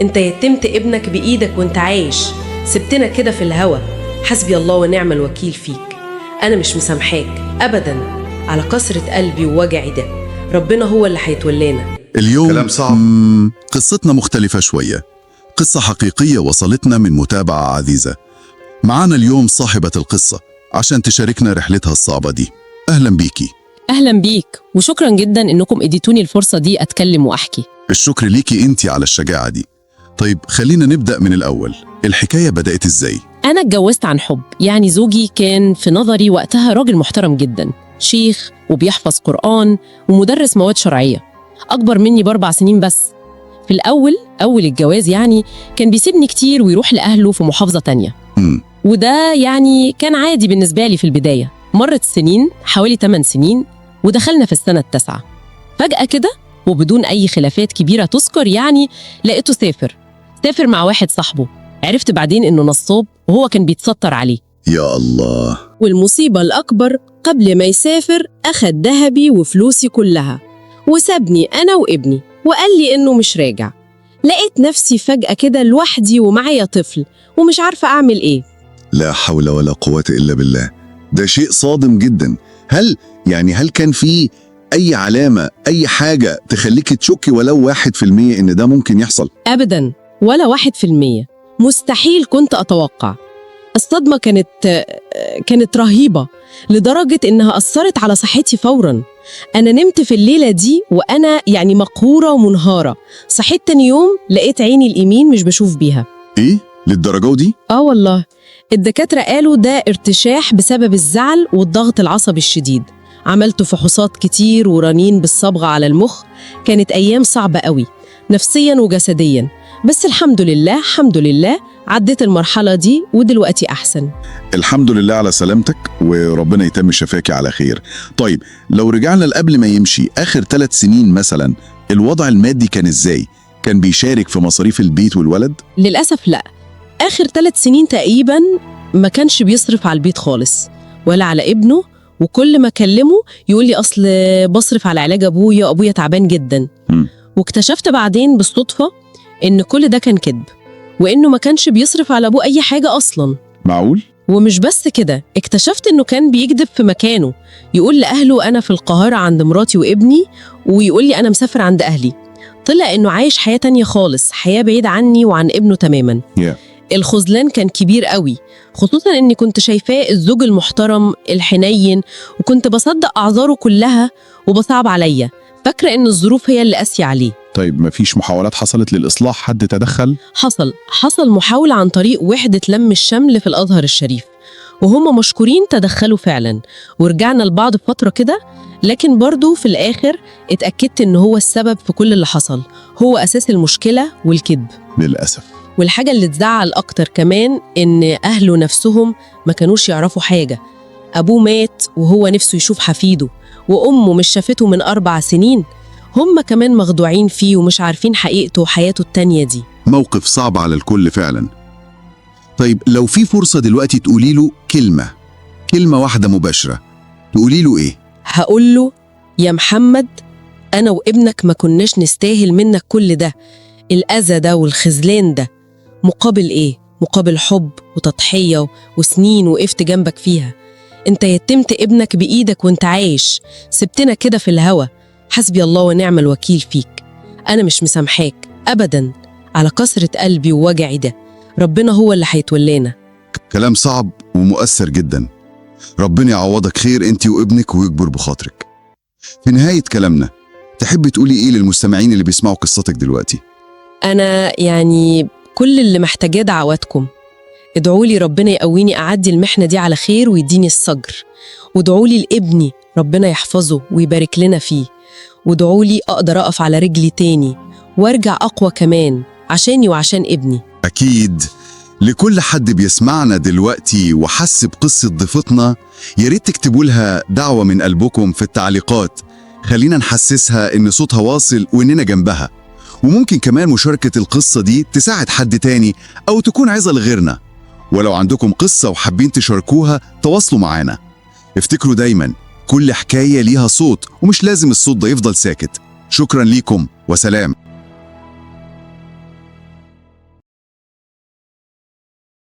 انت يتمت ابنك بإيدك وانت عايش، سبتنا كده في الهوا. حسبي الله ونعم الوكيل فيك. أنا مش مسامحاك أبدا على كسرة قلبي ووجعي ده. ربنا هو اللي هيتولانا. اليوم كلام صعب. قصتنا مختلفة شوية، قصة حقيقية وصلتنا من متابعة عزيزة. معانا اليوم صاحبة القصة عشان تشاركنا رحلتها الصعبة دي. أهلا بيكي. أهلا بيك، وشكرا جدا إنكم اديتوني الفرصة دي أتكلم وأحكي. الشكر ليكي انتي على الشجاعة دي. طيب خلينا نبدأ من الأول، الحكاية بدأت إزاي؟ أنا اتجوزت عن حب، يعني زوجي كان في نظري وقتها راجل محترم جدا، شيخ وبيحفظ قرآن ومدرس مواد شرعية، أكبر مني ب4 سنين بس. في الأول الجواز يعني كان بيسيبني كتير ويروح لأهله في محافظة تانية. وده يعني كان عادي بالنسبة لي في البداية. مرت السنين، حوالي 8 سنين، ودخلنا في السنة ال9. فجأة كده وبدون أي خلافات كبيرة تذكر، يعني لقيته سافر مع واحد صاحبه. عرفت بعدين إنه نصاب وهو كان بيتستر عليه. يا الله. والمصيبة الأكبر، قبل ما يسافر أخد ذهبي وفلوسي كلها وسابني أنا وابني وقال لي إنه مش راجع. لقيت نفسي فجأة كده لوحدي ومعايا طفل ومش عارفة أعمل إيه. لا حول ولا قوة إلا بالله. ده شيء صادم جدا. هل كان في أي علامة، أي حاجة تخليك تشكي ولو 1% إن ده ممكن يحصل؟ أبداً، ولا 1%. مستحيل كنت أتوقع. الصدمة كانت رهيبة لدرجة إنها أثرت على صحتي فوراً. أنا نمت في الليلة دي وأنا مقهورة ومنهارة. صحيت تاني يوم لقيت عيني اليمين مش بشوف بيها. إيه؟ للدرجة دي؟ والله الدكاترة قالوا ده ارتشاح بسبب الزعل والضغط العصبي الشديد. عملت فحوصات كتير ورنين بالصبغة على المخ. كانت أيام صعبة قوي نفسياً وجسدياً، بس الحمد لله عديت المرحلة دي ودلوقتي أحسن. الحمد لله على سلامتك، وربنا يتم شفاكي على خير. طيب لو رجعنا لقبل ما يمشي، آخر 3 سنين مثلا، الوضع المادي كان إزاي؟ كان بيشارك في مصاريف البيت والولد؟ للأسف لا. آخر 3 سنين تقريبا ما كانش بيصرف على البيت خالص ولا على ابنه، وكل ما أكلمه يقول لي أصل بصرف على علاج أبويا تعبان جدا. واكتشفت بعدين بالصدفة إن كل ده كان كذب، وإنه ما كانش بيصرف على أبوه أي حاجة أصلاً. معقول؟ ومش بس كده، اكتشفت إنه كان بيكذب في مكانه. يقول لأهله أنا في القاهرة عند مراتي وابني، ويقول لي أنا مسافر عند أهلي. طلع إنه عايش حياة تانية خالص، حياة بعيدة عني وعن ابنه تماماً. الخذلان كان كبير قوي، خصوصاً إني كنت شايفاه الزوج المحترم الحنين، وكنت بصدق أعذاره كلها وبصعب عليا، فاكرة إن الظروف هي اللي قاسية عليه. طيب مفيش محاولات حصلت للإصلاح؟ حد تدخل؟ حصل محاولة عن طريق وحدة لم الشمل في الأزهر الشريف، وهم مشكورين تدخلوا فعلا، ورجعنا لبعض فترة كده. لكن برضو في الآخر اتأكدت إن هو السبب في كل اللي حصل، هو أساس المشكلة والكذب للأسف. والحاجة اللي تزعل أكتر كمان إن أهله نفسهم ما كانوش يعرفوا حاجة. أبوه مات وهو نفسه يشوف حفيده، وأمه مش شافته من 4 سنين. هم كمان مخدوعين فيه ومش عارفين حقيقته وحياته التانية دي. موقف صعب على الكل فعلا. طيب لو في فرصة دلوقتي تقولي له كلمة واحدة مباشرة، تقولي له إيه؟ هقول له يا محمد، أنا وابنك ما كناش نستاهل منك كل ده، الأذى ده والخذلان ده. مقابل إيه؟ مقابل حب وتضحية وسنين وقفت جنبك فيها. أنت يتمت ابنك بإيدك وانت عايش، سبتنا كده في الهوا. حسبي الله ونعم الوكيل فيك. أنا مش مسامحاك أبداً على كسرة قلبي ووجعي ده. ربنا هو اللي هيتولانا. كلام صعب ومؤثر جدا. ربنا يعوضك خير انت وابنك ويكبر بخاطرك. في نهاية كلامنا، تحبي تقولي ايه للمستمعين اللي بيسمعوا قصتك دلوقتي؟ أنا كل اللي محتاجاه دعواتكم. ادعوا لي ربنا يقويني أعدي المحنة دي على خير ويديني الصبر، وادعوا لي لابني ربنا يحفظه ويبارك لنا فيه، وادعوا لي أقدر أقف على رجلي تاني وارجع أقوى كمان عشاني وعشان ابني. أكيد. لكل حد بيسمعنا دلوقتي وحس بقصة ضيفتنا، ياريت تكتبوا لها دعوة من قلبكم في التعليقات. خلينا نحسسها إن صوتها واصل وإننا جنبها. وممكن كمان مشاركة القصة دي تساعد حد تاني أو تكون عظة لغيرنا. ولو عندكم قصة وحابين تشاركوها، تواصلوا معانا. افتكروا دايما كل حكاية ليها صوت، ومش لازم الصوت ده يفضل ساكت. شكرا ليكم وسلام.